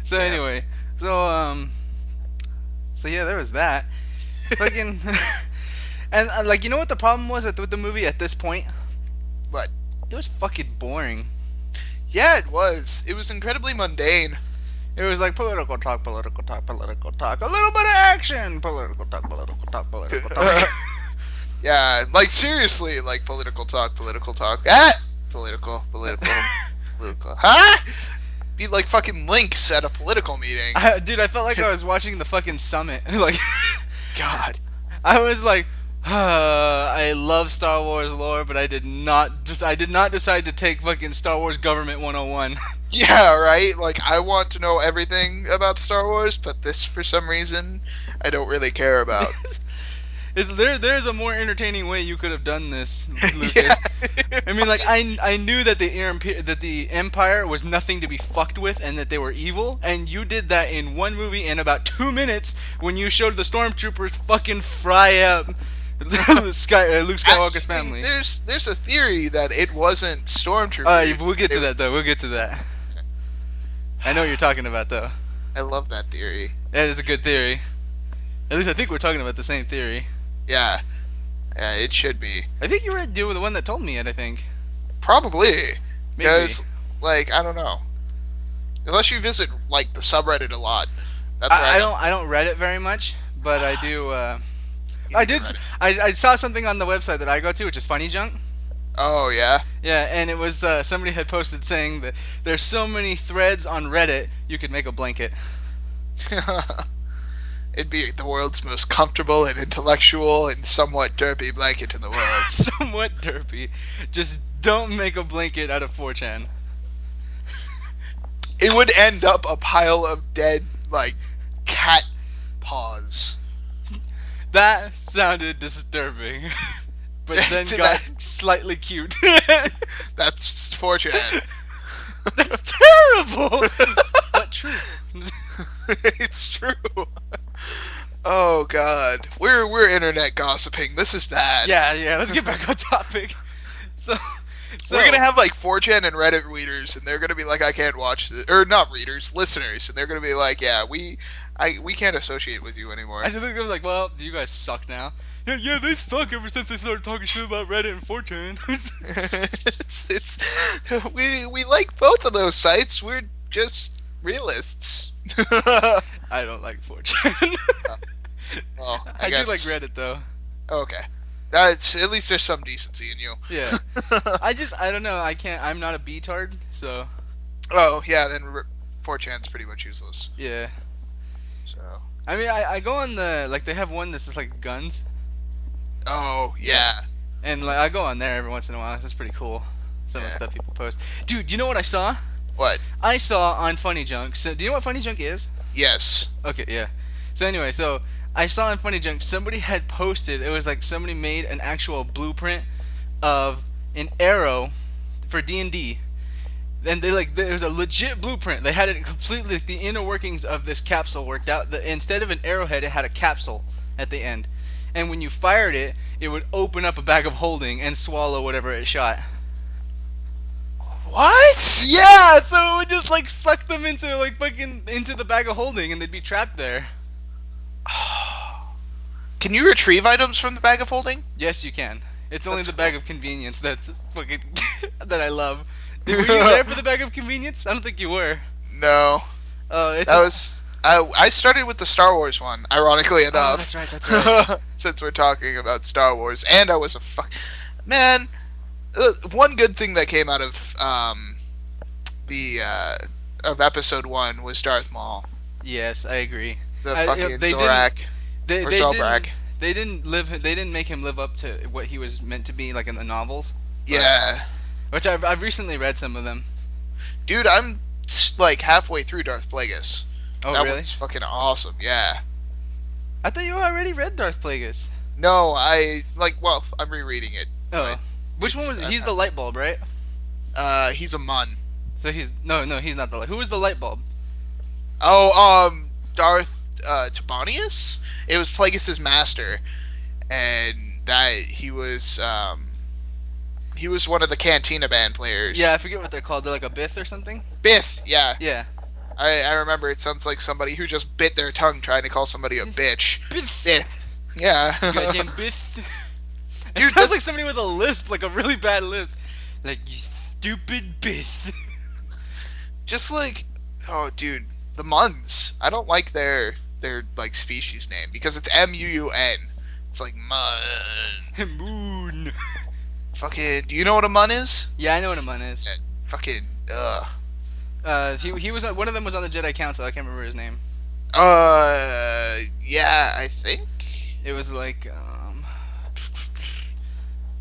So Yeah. anyway, so so yeah, there was that. Fucking, and like, you know what the problem was with the movie at this point? But It was fucking boring. yeah, it was. It was incredibly mundane. It was like political talk, political talk, political talk, a little bit of action, political talk, political talk, political talk. Yeah, like seriously, like political talk, political talk. Ah, political. Huh? Be like fucking links at a political meeting. Dude, I felt like I was watching the fucking summit. Like, God. I was like, I love Star Wars lore, but I did not decide to take fucking Star Wars Government 101. Yeah, right? Like, I want to know everything about Star Wars, but this, for some reason, I don't really care about. There's a more entertaining way you could have done this, Yeah. Lucas. I mean, like, I knew that the Empire was nothing to be fucked with, and that they were evil, and you did that in one movie in about 2 minutes when you showed the stormtroopers fucking fry up Luke Skywalker's Actually, family. there's a theory that it wasn't stormtroopers. We'll get to It that though. We'll get to that. I know what you're talking about though. I love that theory. That is a good theory. At least I think we're talking about the same theory. Yeah, yeah, it should be. I think you were the one that told me it. I think Probably. maybe. Because, like, I don't know. Unless you visit, like, the subreddit a lot. That's where I don't read it very much, but I do. You I need to did. Reddit. I saw something on the website that I go to, which is Funny Junk. Oh, yeah? Yeah, and it was somebody had posted saying that there's so many threads on Reddit you could make a blanket. It'd be the world's most comfortable and intellectual and somewhat derpy blanket in the world. Somewhat derpy. Just don't make a blanket out of 4chan. It would end up a pile of dead, like, cat paws. That sounded disturbing, but then To got that- slightly cute. That's 4chan. That's terrible, but true. It's true. Oh god, we're internet gossiping. This is bad. Yeah. Let's get back on topic. So, We're gonna have like 4chan and Reddit readers, and they're gonna be like, I can't watch this, or not readers, listeners, and they're gonna be like, yeah, we can't associate with you anymore. I just think I was like, well, you guys suck now. Yeah, they suck ever since they started talking shit about Reddit and 4chan. We like both of those sites. We're just realists. I don't like 4chan. Well, I do like guess Reddit though. Okay, that's at least there's some decency in you. Yeah. I don't know. I can't. I'm not a B-tard, so Oh yeah, then 4chan's pretty much useless. yeah. So. I mean, I go on the like they have one that's just like guns, Oh yeah. and like I go on there every once in a while. That's pretty cool. Some of the Yeah. stuff people post. Dude, you know what I saw? What? I saw on Funny Junk. So, do you know what Funny Junk is? Yes. Okay, yeah. So anyway, so I saw on Funny Junk somebody had posted. It was like somebody made an actual blueprint of an arrow for D&D. And they like there was a legit blueprint. They had it completely like the inner workings of this capsule worked out. Instead of an arrowhead, it had a capsule at the end. And when you fired it, it would open up a bag of holding and swallow whatever it shot. What? Yeah, so it would just like suck them into like fucking into the bag of holding, and they'd be trapped there. Can you retrieve items from the bag of holding? Yes, you can. It's only That's the bag of convenience that's fucking that I love. Were you there for the bag of convenience? I don't think you were. No. It's That was I started with the Star Wars one, ironically enough. that's right. That's right. Since we're talking about Star Wars, and I was a man. One good thing that came out of the of episode 1 was Darth Maul, Yes, I agree. the I- fucking they Zorak They, or they Zobrak. didn't. They didn't live. They didn't make him live up to what he was meant to be, like in the novels. Yeah, Which I've recently read some of them. dude, I'm like halfway through Darth Plagueis. Oh, That really? one's fucking awesome. Yeah. I thought you already read Darth Plagueis. No, well, I'm rereading it. Oh, which one was? He's the light bulb, right? He's a Mun. So he's no, he's not the light. Who was the light bulb? Oh, Darth Tibonius? It was Plagueis' master, and that he was one of the Cantina band players. Yeah, I forget what they're called. They're like a Bith or something. Bith, yeah. Yeah. I remember it sounds like somebody who just bit their tongue trying to call somebody a bitch. Biff. Biff. Yeah. Goddamn Biff. It Dude, sounds like that's somebody with a lisp, like a really bad lisp. Like, you stupid Biff. just like, oh, dude, the Muns. I don't like their like species name because it's Mun. It's like Mun. Moon. Fucking. Do you know what a Mun is? Yeah, I know what a mun is. Yeah, fucking. Ugh. He was one of them was on the Jedi Council. I can't remember his name. Yeah, I think. It was like,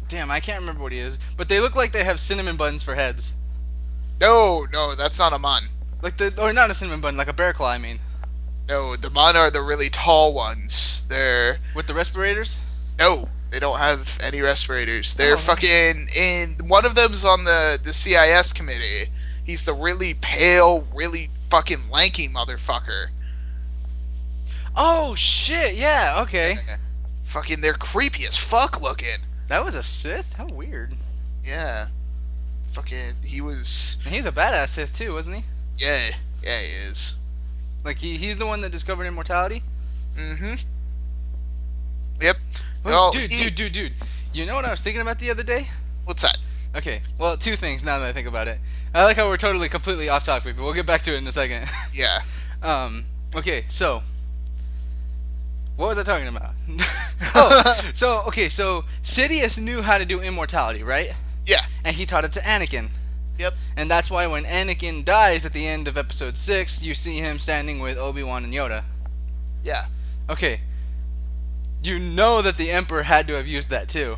damn, I can't remember what he is. But they look like they have cinnamon buns for heads. No, that's not a Mun. Or not a cinnamon bun, like a bear claw. I mean, No, the Mun are the really tall ones. They're with the respirators. no, they don't have any respirators. They're Oh. fucking in. One of them's on the CIS committee. He's the really pale, really fucking lanky motherfucker. Oh shit! Yeah. Okay. Fucking, they're creepy as fuck looking. That was a Sith. How weird. Yeah. Fucking, he was. And he's a badass Sith too, wasn't he? Yeah, he is. Like he's the one that discovered immortality. Mm-hmm. Yep. Oh, Well, dude. You know what I was thinking about the other day? what's that? Okay. Well, two things now that I think about it. I like how we're completely off topic, but we'll get back to it in a second. Yeah. Okay, so what was I talking about? So Sidious knew how to do immortality, right? Yeah. And he taught it to Anakin. Yep. And that's why when Anakin dies at the end of episode 6, you see him standing with Obi-Wan and Yoda. Yeah. Okay. You know that the Emperor had to have used that too.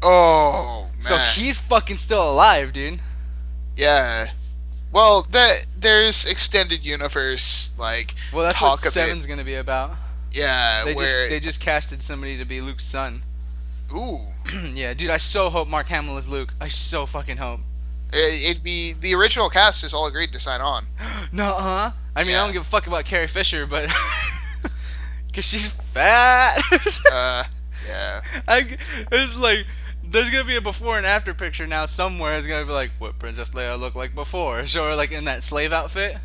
Oh man. So he's fucking still alive, dude. Yeah. Well, there's extended universe like Well, that's talk what of Seven's it. gonna be about. Yeah, They just casted somebody to be Luke's son. ooh, Yeah, dude, I so hope Mark Hamill is Luke. I so fucking hope. it'd be the original cast is all agreed to sign on. Nuh-uh. I mean, Yeah. I don't give a fuck about Carrie Fisher, but because she's fat. Yeah. It's like there's gonna be a before and after picture now somewhere. It's gonna be like what Princess Leia looked like before. Show her like in that slave outfit.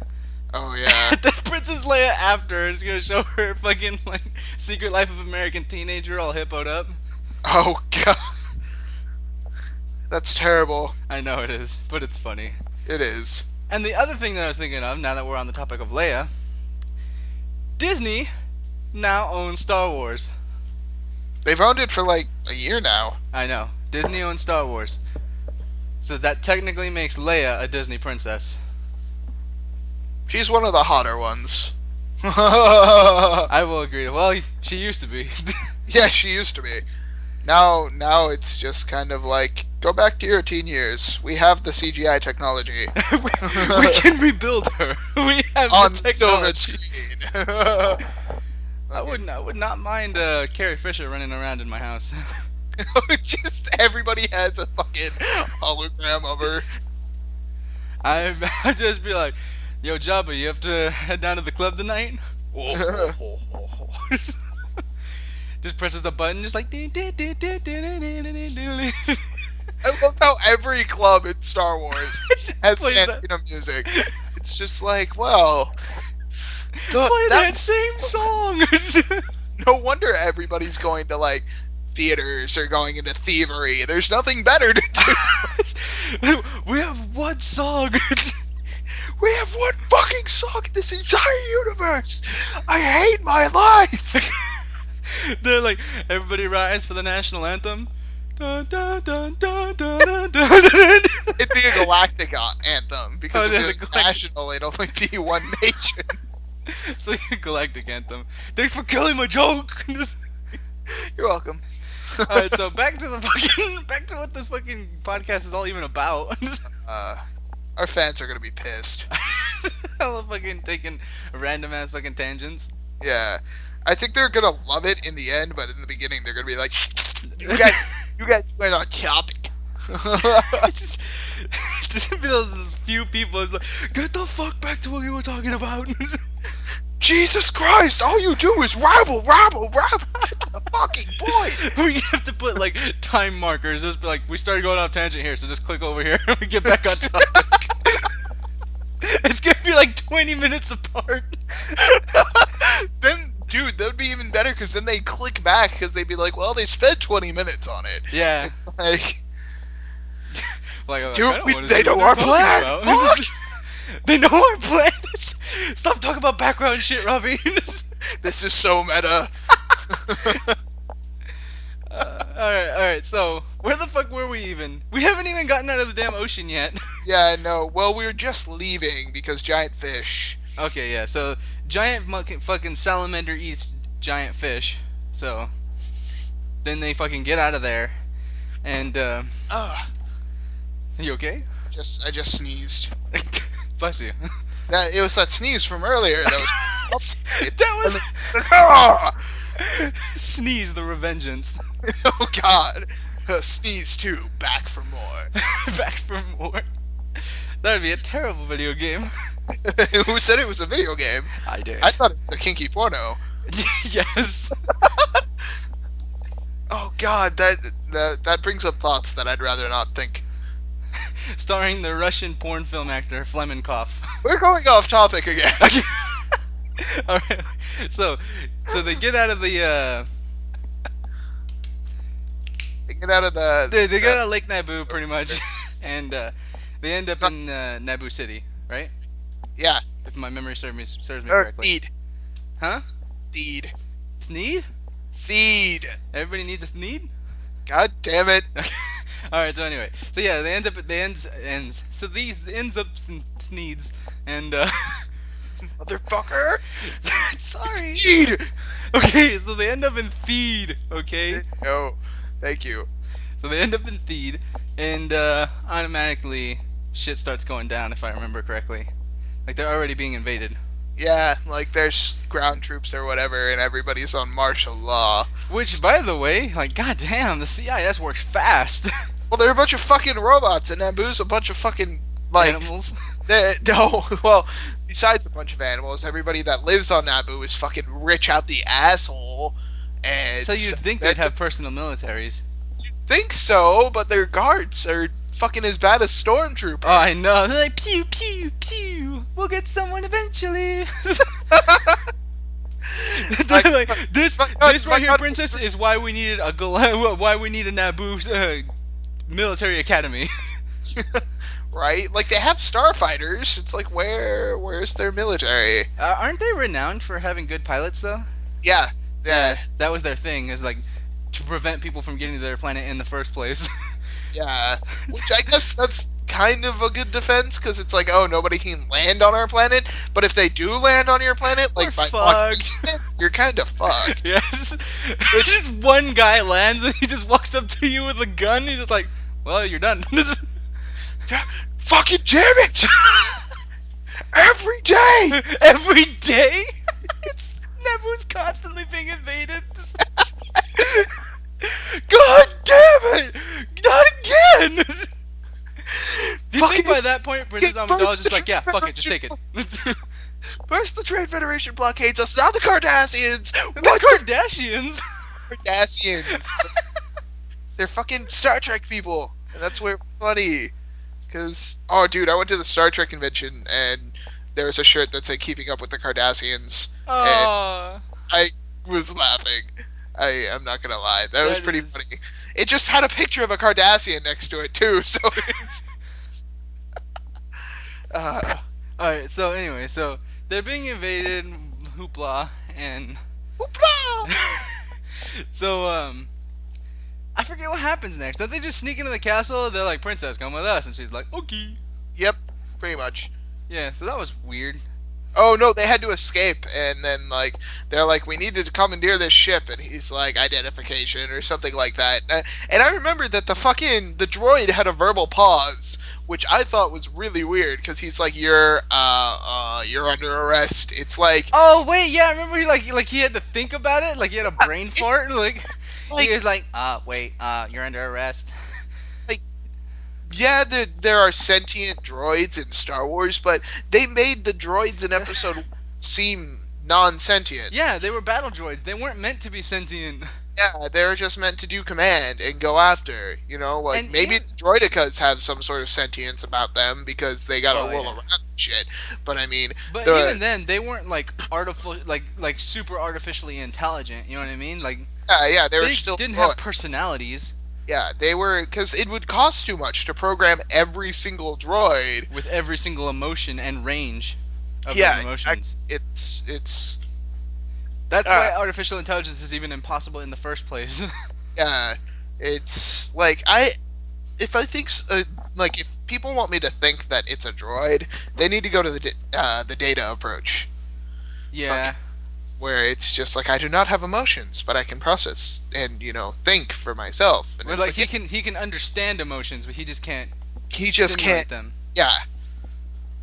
Oh yeah. The Princess Leia after is gonna show her fucking like Secret Life of American Teenager all hippoed up. Oh god. That's terrible. I know it is, but it's funny. It is. And the other thing that I was thinking of, now that we're on the topic of Leia, Disney now owns Star Wars. They've owned it for like a year now. I know. Disney owns Star Wars. So that technically makes Leia a Disney princess. She's one of the hotter ones. I will agree. Well, she used to be. Yeah, she used to be. Now it's just kind of like, go back to your teen years. We have the CGI technology we can rebuild her. We have on the silver technology. screen. I would not mind Carrie Fisher running around in my house. Just everybody has a fucking hologram of her. I'd just be like, yo, Jabba, you have to head down to the club tonight? Just presses a button, just like. I love how every club in Star Wars has Plays that. Cantina music. It's just like, well, Play that same song. no wonder everybody's going to like theaters or going into thievery. There's nothing better to do. We have one song. We have one fucking song in this entire universe. I hate my life. They're like, everybody rise for the national anthem. Dun, dun, dun, dun, dun, dun, dun. It'd be a galactic anthem because Oh, if yeah, it the was galactic- national, it'd only be one nation. It's like a galactic anthem. Thanks for killing my joke. You're welcome. Alright, so back to what this fucking podcast is all even about. Our fans are gonna be pissed. Hella fucking taking random ass fucking tangents. Yeah, I think they're gonna love it in the end, but in the beginning they're gonna be like, you guys went on topic." just be those few people is like, get the fuck back to what we were talking about. Jesus Christ! All you do is rabble. Get to the fucking point. We have to put like time markers. Just be like, we started going off tangent here, so just click over here and we get back on topic. It's gonna be like 20 minutes apart. Then, dude, that would be even better because then they click back because they'd be like, well, they spent 20 minutes on it. Yeah. It's like, Like, dude, I wanna they see what know our they're plan. talking about. Fuck! They know our plan. Stop talking about background shit, Robbie. This is so meta. Alright, so, where the fuck were we even? We haven't even gotten out of the damn ocean yet. Yeah, no. Well, we were just leaving because giant fish. Okay, yeah, so, giant fucking salamander eats giant fish, so, then they fucking get out of there, and, you okay? I just sneezed. Bless you. It was that sneeze from earlier. That was. That was Sneeze the Revengeance. Oh God! Sneeze 2, back for more. Back for more. That would be a terrible video game. Who said it was a video game? I did. I thought it was a kinky porno. Yes. Oh God, that brings up thoughts that I'd rather not think. Starring the Russian porn film actor Flemenkov. We're going off topic again. All right. So they get out of the. They get out of the. They get out of Lake Naboo pretty much, and they end up in Naboo City, right? Yeah. If my memory serves me Or correctly. feed. Huh? Feed. Thneed? Feed. Everybody needs a thneed? God damn it. Alright, so anyway. So yeah, they end up at the ends. So these ends up in Sneeds and Motherfucker. sorry. Feed. Okay, so they end up in Feed, okay? No. Thank you. So they end up in Feed and automatically shit starts going down if I remember correctly. Like they're already being invaded. Yeah, like there's ground troops or whatever, and everybody's on martial law. Which, by the way, like, goddamn, the CIS works fast. Well, they're a bunch of fucking robots, and Naboo's a bunch of fucking, like... Animals. No, well, besides a bunch of animals, everybody that lives on Naboo is fucking rich out the asshole, and... So you'd think they'd have personal militaries. You'd think so, but their guards are fucking as bad as stormtroopers. Oh, I know. They're like, pew, pew, pew. We'll get someone eventually. They're like, this right here, princess, is why we needed a Naboo military academy. Right? Like, they have starfighters. It's like, where's their military? Aren't they renowned for having good pilots, though? Yeah. That was their thing, is like to prevent people from getting to their planet in the first place. Yeah, which I guess that's kind of a good defense, because it's like, oh, nobody can land on our planet, but if they do land on your planet, like, We're by fucked. you're kind of fucked. Yes. Just one guy lands and he just walks up to you with a gun. He's just like, well, you're done. Fucking damn it! Every day! Every day? Naboo's constantly being invaded. God damn it! Not again! Do you think by that point Princess Amidala's just like, yeah, fuck it, just take it. First the Trade Federation blockades us, now the Cardassians! The Kardashians? Cardassians! They're fucking Star Trek people! And that's where it's funny. Because, oh dude, I went to the Star Trek convention and there was a shirt that said Keeping Up with the Cardassians. And I was laughing. I'm not gonna lie. That was pretty funny. It just had a picture of a Cardassian next to it too, so it's... Alright, so anyway, so they're being invaded, hoopla, and... Hoopla! So, I forget what happens next. Don't they just sneak into the castle? They're like, Princess, come with us. And she's like, okay. Yep, pretty much. Yeah, so that was weird. Oh no, they had to escape, and then like they're like, we need to commandeer this ship, and he's like, identification or something like that. And I remember that the droid had a verbal pause, which I thought was really weird, because he's like, you're under arrest. It's like, oh wait, yeah, I remember he had to think about it, like he had a brain fart, like he was like, wait, you're under arrest. Yeah, there are sentient droids in Star Wars, but they made the droids in Episode seem non-sentient. Yeah, they were battle droids. They weren't meant to be sentient. Yeah, they're just meant to do command and go after. Like And maybe even the droidicas have some sort of sentience about them because they gotta oh roll yeah, around and shit. But I mean, but the even then they weren't like artificial, like super artificially intelligent. You know what I mean? Like yeah, they were they still didn't have droid. personalities Yeah, they were because it would cost too much to program every single droid. with every single emotion and range of those Yeah, emotions. it's That's uh why artificial intelligence is even impossible in the first place. yeah, it's like if I think like if people want me to think that it's a droid, they need to go to the data approach. Yeah. Where it's just like I do not have emotions, but I can process and think for myself. And Where it's like like yeah, he can understand emotions, but he just can't he just can't. simulate them. Yeah,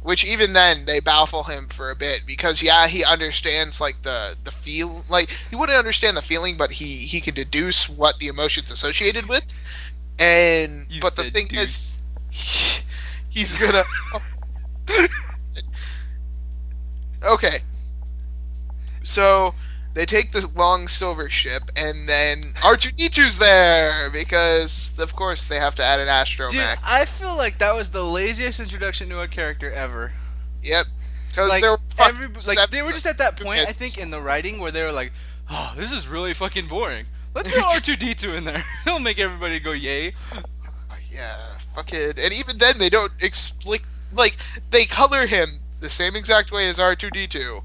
which even then they baffle him for a bit because yeah, he understands like the feel. Like he wouldn't understand the feeling, but he can deduce what the emotions associated with. And You but the said thing is, deuce. he's gonna. Okay, so they take the long silver ship, and then R2D2's there because, of course, they have to add an Dude, astromech. I feel like that was the laziest introduction to a character ever. Yep, because Like there were every fucking like seven they were just at that point I think minutes. in the writing where they were like, "Oh, this is really fucking boring. Let's throw It's just, R2D2 in there. He'll make everybody go yay." yeah, fucking, and even then they don't explain. Like they color him the same exact way as R2D2,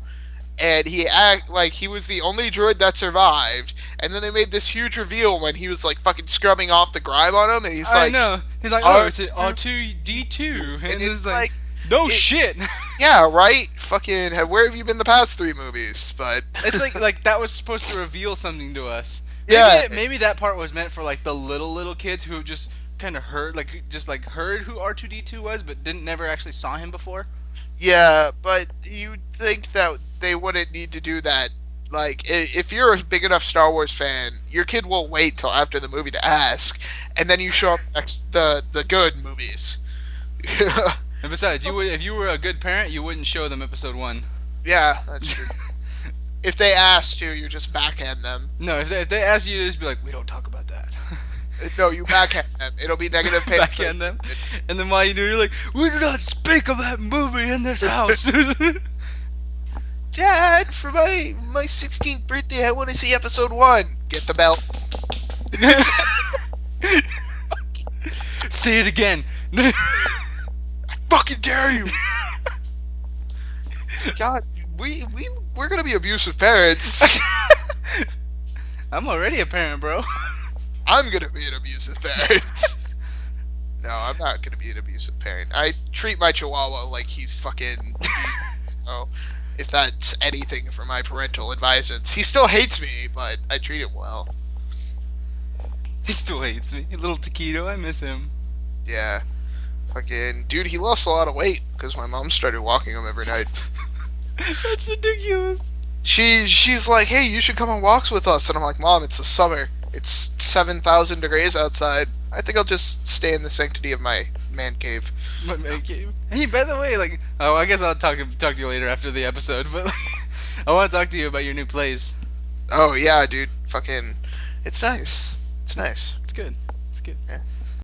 and he act like he was the only droid that survived. And then they made this huge reveal when he was like fucking scrubbing off the grime on him, and he's I like, know. He's like, "Oh, it's an R2D2." and And it's it's like, like, "No it, shit." yeah, right. Fucking, where have you been the past three movies? But It's like that was supposed to reveal something to us. yeah, Maybe that part was meant for like the little kids who just kind of heard heard who R2D2 was but didn't never actually saw him before. yeah, but you'd think that they wouldn't need to do that. Like, if you're a big enough Star Wars fan, your kid will wait till after the movie to ask, and then you show up next the good movies. And besides, if you were a good parent, you wouldn't show them episode 1. Yeah, that's true. If they ask to, you just backhand them. No, if they ask you to just be like, "We don't talk about that." No, you backhand them. It'll be negative pay. Backhand them. And then while you do, you're like, "We do not speak of that movie in this house." Dad, for my 16th birthday, I want to see episode 1. Get the belt. Say it again. Fucking dare you! God, we're gonna be abusive parents. I'm already a parent, bro. I'm gonna be an abusive parent. No, I'm not gonna be an abusive parent. I treat my chihuahua like he's fucking. Oh, if that's anything for my parental advisance, he still hates me, but I treat him well. He still hates me. Little Taquito, I miss him. Yeah, fucking dude, he lost a lot of weight because my mom started walking him every night. That's ridiculous. She's like, hey, you should come on walks with us, and I'm like, Mom, it's the summer. It's 7,000 degrees outside. I think I'll just stay in the sanctity of my man cave. My man cave. Hey, by the way, like, oh, I guess I'll talk to you later after the episode, but like, I want to talk to you about your new plays. Oh yeah, dude, fucking, it's nice. It's nice. It's good. It's good. Yeah.